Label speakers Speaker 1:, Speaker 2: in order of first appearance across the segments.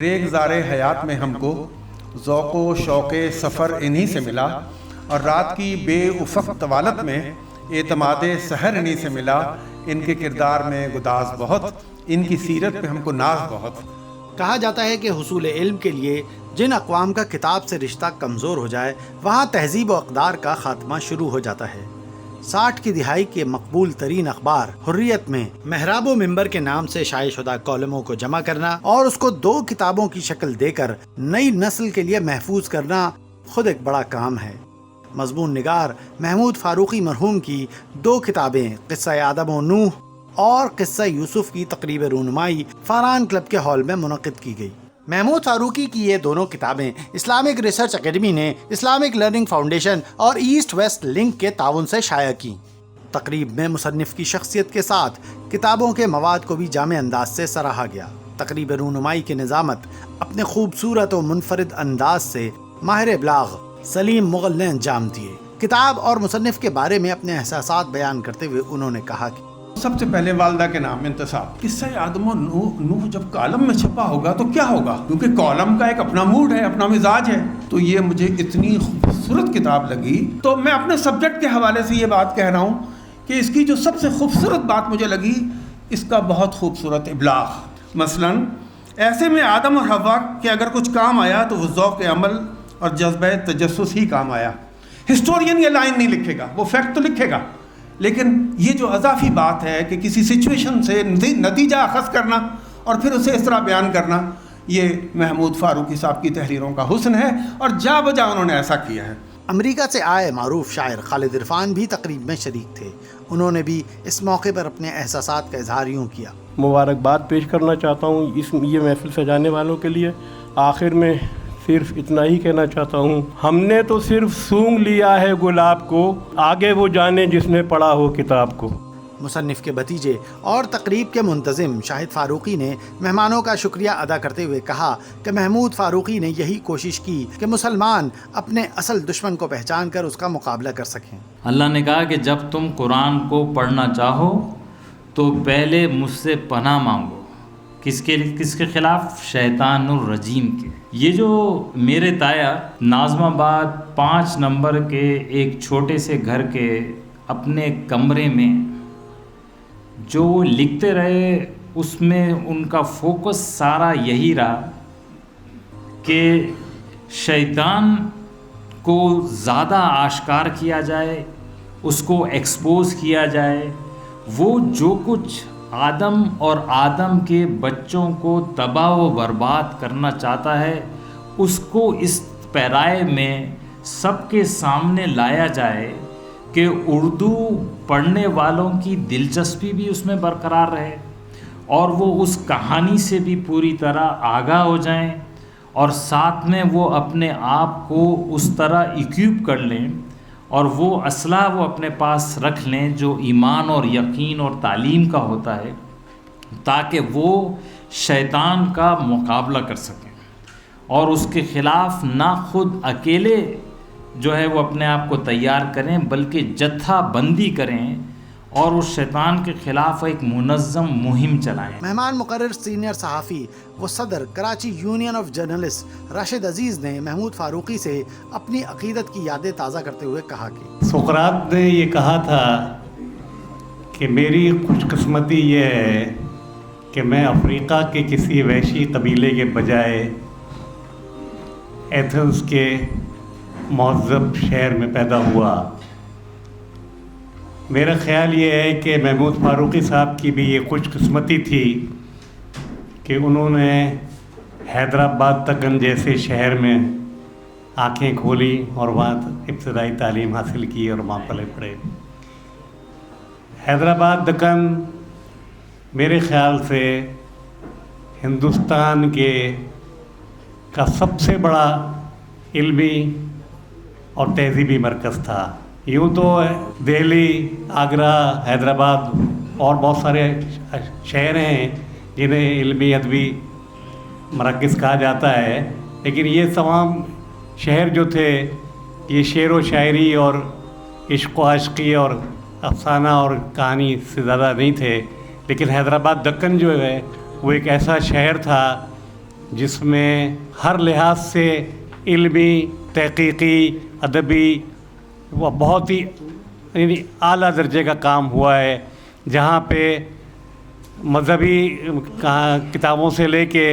Speaker 1: ریگزار حیات میں ہم کو ذوق و شوق سفر انہی سے ملا، اور رات کی بے افق طوالت میں اعتماد سحر انہی سے ملا۔ ان کے کردار میں گداز بہت، ان کی سیرت پہ ہم کو ناز بہت۔
Speaker 2: کہا جاتا ہے کہ حصول علم کے لیے جن اقوام کا کتاب سے رشتہ کمزور ہو جائے وہاں تہذیب و اقدار کا خاتمہ شروع ہو جاتا ہے۔ 60 کی دہائی کے مقبول ترین اخبار حریت میں محراب و منبر کے نام سے شائع شدہ کالموں کو جمع کرنا اور اس کو 2 کتابوں کی شکل دے کر نئی نسل کے لیے محفوظ کرنا خود ایک بڑا کام ہے۔ مضمون نگار محمود فاروقی مرحوم کی 2 کتابیں قصہ آدم و نوح اور قصہ یوسف کی تقریب رونمائی فاران کلب کے ہال میں منعقد کی گئی۔ محمود فاروقی کی یہ دونوں کتابیں اسلامک ریسرچ اکیڈمی نے اسلامک لرننگ فاؤنڈیشن اور ایسٹ ویسٹ لنک کے تعاون سے شائع کی۔ تقریب میں مصنف کی شخصیت کے ساتھ کتابوں کے مواد کو بھی جامع انداز سے سراہا گیا۔ تقریب رونمائی کی نظامت اپنے خوبصورت و منفرد انداز سے ماہر ابلاغ سلیم مغل نے انجام دیے۔ کتاب اور مصنف کے بارے میں اپنے احساسات بیان کرتے ہوئے انہوں نے کہا کہ
Speaker 1: سب سے پہلے والدہ کے نام انتصاب۔ قصہ آدم و نوح جب کالم میں چھپا ہوگا تو کیا ہوگا، کیونکہ کالم کا ایک اپنا موڈ ہے، اپنا مزاج ہے۔ تو یہ مجھے اتنی خوبصورت کتاب لگی، تو میں اپنے سبجیکٹ کے حوالے سے یہ بات کہہ رہا ہوں کہ اس کی جو سب سے خوبصورت بات مجھے لگی، اس کا بہت خوبصورت ابلاغ۔ مثلا ایسے میں آدم اور حوا کے اگر کچھ کام آیا تو وہ ذوق عمل اور جذبہ تجسس ہی کام آیا۔ ہسٹورین یہ لائن نہیں لکھے گا، وہ فیکٹ تو لکھے گا، لیکن یہ جو اضافی بات ہے کہ کسی سچویشن سے نتیجہ اخذ کرنا اور پھر اسے اس طرح بیان کرنا، یہ محمود فاروقی صاحب کی تحریروں کا حسن ہے، اور جا بجا انہوں نے ایسا کیا ہے۔
Speaker 2: امریکہ سے آئے معروف شاعر خالد عرفان بھی تقریب میں شریک تھے۔ انہوں نے بھی اس موقع پر اپنے احساسات کا اظہار یوں کیا۔
Speaker 3: مبارکباد پیش کرنا چاہتا ہوں یہ محفل سجانے والوں کے لیے۔ آخر میں صرف اتنا ہی کہنا چاہتا ہوں، ہم نے تو صرف سونگھ لیا ہے گلاب کو، آگے وہ جانے جس نے پڑھا ہو کتاب کو۔
Speaker 2: مصنف کے بھتیجے اور تقریب کے منتظم شاہد فاروقی نے مہمانوں کا شکریہ ادا کرتے ہوئے کہا کہ محمود فاروقی نے یہی کوشش کی کہ مسلمان اپنے اصل دشمن کو پہچان کر اس کا مقابلہ کر سکیں۔
Speaker 4: اللہ نے کہا کہ جب تم قرآن کو پڑھنا چاہو تو پہلے مجھ سے پناہ مانگو۔ کس کے خلاف؟ شیطان الرجیم کے۔ یہ جو میرے تایا ناظم آباد 5 نمبر کے ایک چھوٹے سے گھر کے اپنے کمرے میں جو لکھتے رہے، اس میں ان کا فوکس سارا یہی رہا کہ شیطان کو زیادہ آشکار کیا جائے، اس کو ایکسپوز کیا جائے۔ وہ جو کچھ آدم اور آدم کے بچوں کو تباہ و برباد کرنا چاہتا ہے، اس کو اس پیرائے میں سب کے سامنے لایا جائے کہ اردو پڑھنے والوں کی دلچسپی بھی اس میں برقرار رہے، اور وہ اس کہانی سے بھی پوری طرح آگاہ ہو جائیں، اور ساتھ میں وہ اپنے آپ کو اس طرح اکوپ کر لیں اور وہ اسلحہ وہ اپنے پاس رکھ لیں جو ایمان اور یقین اور تعلیم کا ہوتا ہے، تاکہ وہ شیطان کا مقابلہ کر سکیں اور اس کے خلاف نہ خود اکیلے جو ہے وہ اپنے آپ کو تیار کریں، بلکہ جتھا بندی کریں اور اس شیطان کے خلاف ایک منظم مہم چلائیں۔
Speaker 2: مہمان مقرر سینئر صحافی و صدر Karachi union of journalist Rashid Aziz نے محمود فاروقی سے اپنی عقیدت کی یادیں تازہ کرتے ہوئے کہا کہ
Speaker 5: سقراط نے یہ کہا تھا کہ میری خوش قسمتی یہ ہے کہ میں افریقہ کے کسی وحشی قبیلے کے بجائے ایتھنز کے مہذب شہر میں پیدا ہوا۔ میرا خیال یہ ہے کہ محمود فاروقی صاحب کی بھی یہ خوش قسمتی تھی کہ انہوں نے حیدرآباد تکن جیسے شہر میں آنکھیں کھولی اور وہاں ابتدائی تعلیم حاصل کی اور وہاں پلے پڑے۔ حیدرآباد دکن میرے خیال سے ہندوستان کا سب سے بڑا علمی اور تہذیبی مرکز تھا۔ یوں تو دہلی، آگرہ، حیدرآباد اور بہت سارے شہر ہیں جنہیں علمی ادبی مراکز کہا جاتا ہے، لیکن یہ تمام شہر جو تھے یہ شعر و شاعری اور عشق و عاشقی اور افسانہ اور کہانی سے زیادہ نہیں تھے، لیکن حیدرآباد دکن جو ہے وہ ایک ایسا شہر تھا جس میں ہر لحاظ سے علمی، تحقیقی، ادبی وہ بہت ہی یعنی اعلیٰ درجے کا کام ہوا ہے، جہاں پہ مذہبی کتابوں سے لے کے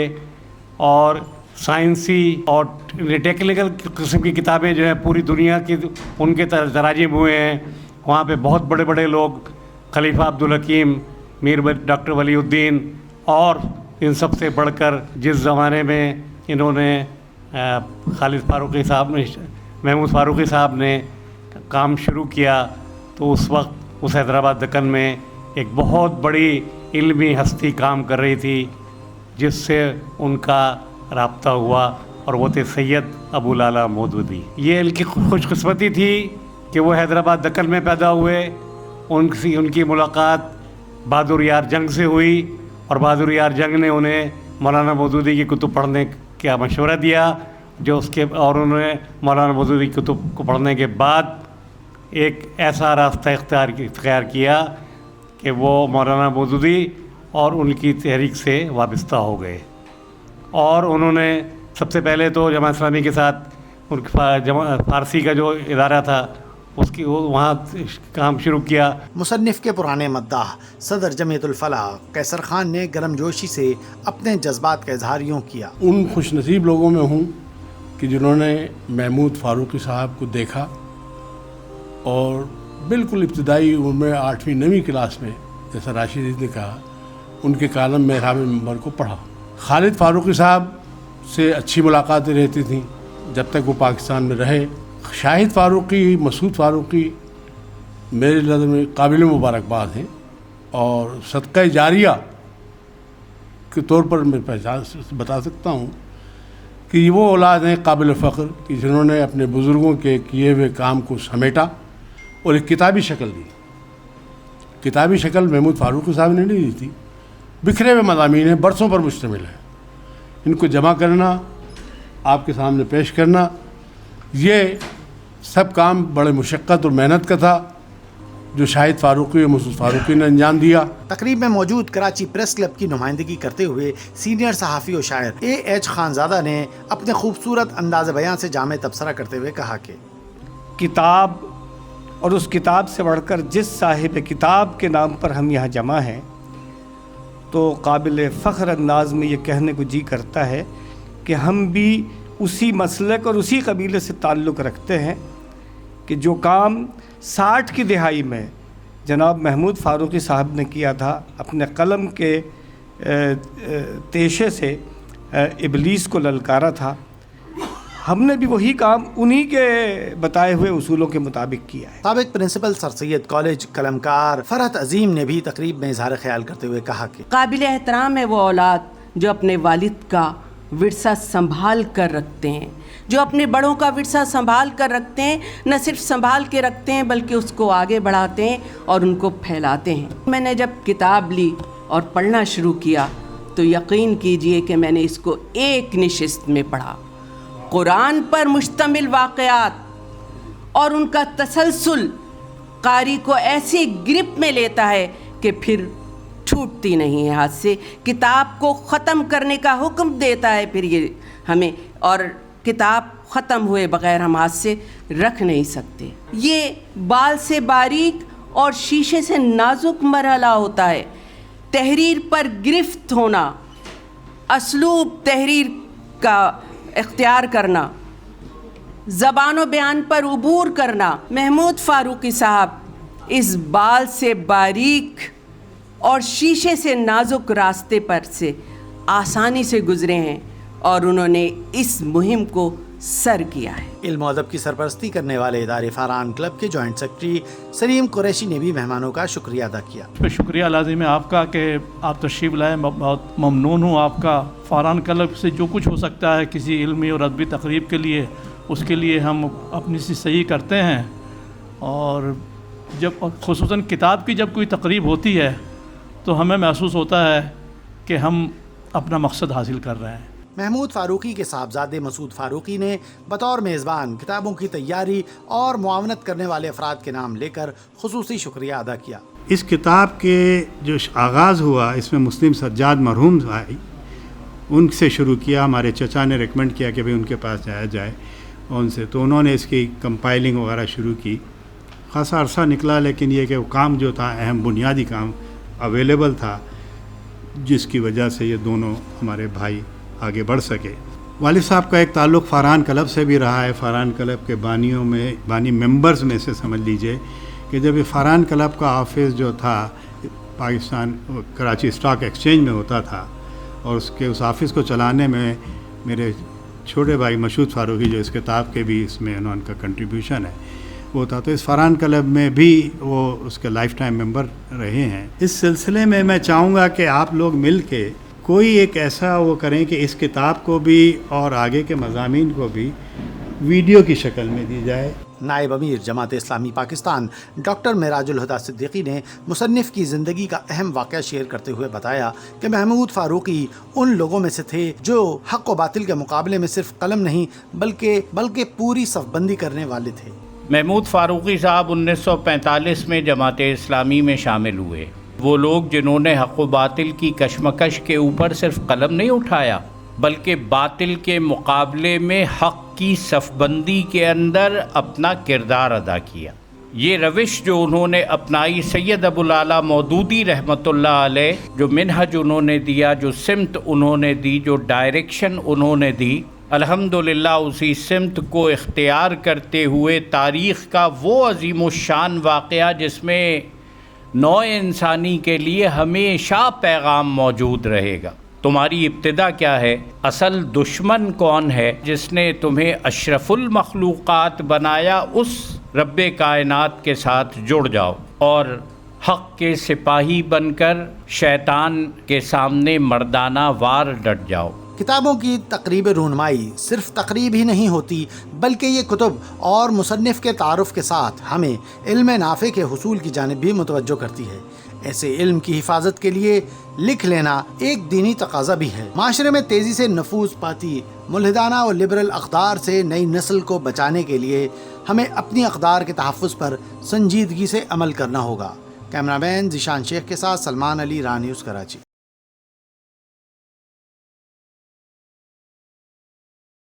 Speaker 5: اور سائنسی اور ٹیکنیکل قسم کی کتابیں جو ہیں پوری دنیا کی ان کے تراجم ہوئے ہیں. وہاں پہ بہت بڑے بڑے لوگ خلیفہ عبدالحکیم، میر ڈاکٹر ولی الدین، اور ان سب سے بڑھ کر جس زمانے میں انہوں نے خالد فاروقی صاحب نے، محمود فاروقی صاحب نے کام شروع کیا، تو اس وقت اس حیدرآباد دکن میں ایک بہت بڑی علمی ہستی کام کر رہی تھی، جس سے ان کا رابطہ ہوا، اور وہ تھے سید ابو لالا مودودی. یہ ان کی خوش قسمتی تھی کہ وہ حیدرآباد دکن میں پیدا ہوئے. ان کی ملاقات بہادر یار جنگ سے ہوئی، اور بہادر یار جنگ نے انہیں مولانا مودودی کی کتب پڑھنے کا مشورہ دیا، اور انہوں نے مولانا مودودی کی کتب کو پڑھنے کے بعد ایک ایسا راستہ اختیار کیا کہ وہ مولانا مودودی اور ان کی تحریک سے وابستہ ہو گئے. اور انہوں نے سب سے پہلے تو جماعت اسلامی کے ساتھ ان فارسی کا جو ادارہ تھا اس کی وہاں کام شروع کیا.
Speaker 2: مصنف کے پرانے مداح صدر جمعیت الفلاح قیصر خان نے گرم جوشی سے اپنے جذبات کا اظہار یوں کیا.
Speaker 3: ان خوش نصیب لوگوں میں ہوں کہ جنہوں نے محمود فاروقی صاحب کو دیکھا اور بالکل ابتدائی عمر میں 8ویں 9ویں کلاس میں، جیسا راشد نے کہا، ان کے کالم محراب منبر کو پڑھا. خالد فاروقی صاحب سے اچھی ملاقاتیں رہتی تھیں جب تک وہ پاکستان میں رہے. شاہد فاروقی، مسعود فاروقی میرے نظر میں قابل مبارکباد ہیں، اور صدقہ جاریہ کے طور پر میں بتا سکتا ہوں کہ یہ وہ اولاد ہیں قابل فخر کہ جنہوں نے اپنے بزرگوں کے کیے ہوئے کام کو سمیٹا اور ایک کتابی شکل دی. کتابی شکل محمود فاروقی صاحب نے نہیں دی تھی، بکھرے ہوئے مضامین ہیں، برسوں پر مشتمل ہے. ان کو جمع کرنا، آپ کے سامنے پیش کرنا، یہ سب کام بڑے مشقت اور محنت کا تھا جو شاہد فاروقی اور مسعود فاروقی نے انجام دیا.
Speaker 2: تقریب میں موجود کراچی پریس کلب کی نمائندگی کرتے ہوئے سینئر صحافی و شاعر A.H. خانزادہ نے اپنے خوبصورت انداز بیان سے جامع تبصرہ کرتے ہوئے کہا کہ
Speaker 6: کتاب اور اس کتاب سے بڑھ کر جس صاحب کتاب کے نام پر ہم یہاں جمع ہیں، تو قابل فخر انداز میں یہ کہنے کو جی کرتا ہے کہ ہم بھی اسی مسلک اور اسی قبیلے سے تعلق رکھتے ہیں کہ جو کام 60 کی دہائی میں جناب محمود فاروقی صاحب نے کیا تھا، اپنے قلم کے تیشے سے ابلیس کو للکارا تھا، ہم نے بھی وہی کام انہی کے بتائے ہوئے اصولوں کے مطابق کیا ہے.
Speaker 2: سابق پرنسپل سر سید کالج قلمکار فرحت عظیم نے بھی تقریب میں اظہار خیال کرتے ہوئے کہا کہ
Speaker 7: قابل احترام ہے وہ اولاد جو اپنے والد کا ورثہ سنبھال کر رکھتے ہیں، جو اپنے بڑوں کا ورثہ سنبھال کر رکھتے ہیں، نہ صرف سنبھال کے رکھتے ہیں بلکہ اس کو آگے بڑھاتے ہیں اور ان کو پھیلاتے ہیں. میں نے جب کتاب لی اور پڑھنا شروع کیا تو یقین کیجئے کہ میں نے اس کو ایک نشست میں پڑھا. قرآن پر مشتمل واقعات اور ان کا تسلسل قاری کو ایسی گرپ میں لیتا ہے کہ پھر چھوٹتی نہیں ہے ہاتھ سے. کتاب کو ختم کرنے کا حکم دیتا ہے پھر یہ ہمیں، اور کتاب ختم ہوئے بغیر ہم ہاتھ سے رکھ نہیں سکتے. یہ بال سے باریک اور شیشے سے نازک مرحلہ ہوتا ہے. تحریر پر گرفت ہونا، اسلوب تحریر کا اختیار کرنا، زبان و بیان پر عبور کرنا. محمود فاروقی صاحب اس بال سے باریک اور شیشے سے نازک راستے پر سے آسانی سے گزرے ہیں اور انہوں نے اس مہم کو سر کیا ہے.
Speaker 2: علم و ادب کی سرپرستی کرنے والے ادارے فاران کلب کے جوائنٹ سیکرٹری سلیم قریشی نے بھی مہمانوں کا شکریہ ادا کیا.
Speaker 8: شکریہ لازم ہے آپ کا کہ آپ تشریف لائے. بہت ممنون ہوں آپ کا. فاران کلب سے جو کچھ ہو سکتا ہے کسی علمی اور ادبی تقریب کے لیے، اس کے لیے ہم اپنی سی صحیح کرتے ہیں. اور جب خصوصاً کتاب کی جب کوئی تقریب ہوتی ہے تو ہمیں محسوس ہوتا ہے کہ ہم اپنا مقصد حاصل کر رہے ہیں.
Speaker 2: محمود فاروقی کے صاحبزادے مسعود فاروقی نے بطور میزبان کتابوں کی تیاری اور معاونت کرنے والے افراد کے نام لے کر خصوصی شکریہ ادا کیا.
Speaker 9: اس کتاب کے جو آغاز ہوا اس میں مسلم سجاد مرحوم آئی، ان سے شروع کیا. ہمارے چچا نے ریکمینڈ کیا کہ بھئی ان کے پاس جایا جائے ان سے, تو انہوں نے اس کی کمپائلنگ وغیرہ شروع کی. خاصا عرصہ نکلا, لیکن یہ کہ وہ کام جو تھا اہم بنیادی کام اویلیبل تھا, جس کی وجہ سے یہ دونوں ہمارے بھائی آگے بڑھ سکے. والد صاحب کا ایک تعلق فاران کلب سے بھی رہا ہے. فاران کلب کے بانی ممبرز میں سے سمجھ لیجئے کہ جب یہ فاران کلب کا آفس جو تھا پاکستان کراچی اسٹاک ایکسچینج میں ہوتا تھا, اور اس آفس کو چلانے میں میرے چھوٹے بھائی مشہود فاروقی جو اس کتاب کے بھی اس میں ان کا کنٹریبیوشن ہے وہ تھا, تو اس فاران کلب میں بھی وہ اس کے لائف ٹائم ممبر رہے ہیں. اس سلسلے میں میں چاہوں گا کہ آپ لوگ مل کے کوئی ایک ایسا وہ کریں کہ اس کتاب کو بھی اور آگے کے مضامین کو بھی ویڈیو کی شکل میں دی جائے.
Speaker 2: نائب امیر جماعت اسلامی پاکستان ڈاکٹر معراج الہدیٰ صدیقی نے مصنف کی زندگی کا اہم واقعہ شیئر کرتے ہوئے بتایا کہ محمود فاروقی ان لوگوں میں سے تھے جو حق و باطل کے مقابلے میں صرف قلم نہیں بلکہ پوری صف بندی کرنے والے تھے.
Speaker 10: محمود فاروقی صاحب 1945 میں جماعت اسلامی میں شامل ہوئے. وہ لوگ جنہوں نے حق و باطل کی کشمکش کے اوپر صرف قلم نہیں اٹھایا بلکہ باطل کے مقابلے میں حق کی صف بندی کے اندر اپنا کردار ادا کیا. یہ روش جو انہوں نے اپنائی, سید ابو الاعلیٰ مودودی رحمۃ اللہ علیہ جو منہج انہوں نے دیا, جو سمت انہوں نے دی, جو ڈائریکشن انہوں نے دی, الحمدللہ اسی سمت کو اختیار کرتے ہوئے تاریخ کا وہ عظیم الشان واقعہ جس میں نوع انسانی کے لیے ہمیشہ پیغام موجود رہے گا. تمہاری ابتدا کیا ہے, اصل دشمن کون ہے جس نے تمہیں اشرف المخلوقات بنایا, اس رب کائنات کے ساتھ جڑ جاؤ اور حق کے سپاہی بن کر شیطان کے سامنے مردانہ وار ڈٹ جاؤ.
Speaker 2: کتابوں کی تقریب رونمائی صرف تقریب ہی نہیں ہوتی بلکہ یہ کتب اور مصنف کے تعارف کے ساتھ ہمیں علم نافع کے حصول کی جانب بھی متوجہ کرتی ہے. ایسے علم کی حفاظت کے لیے لکھ لینا ایک دینی تقاضا بھی ہے. معاشرے میں تیزی سے نفوذ پاتی ملحدانہ اور لبرل اقدار سے نئی نسل کو بچانے کے لیے ہمیں اپنی اقدار کے تحفظ پر سنجیدگی سے عمل کرنا ہوگا. کیمرہ مین ذیشان شیخ کے ساتھ سلمان علی، رائے نیوز، کراچی.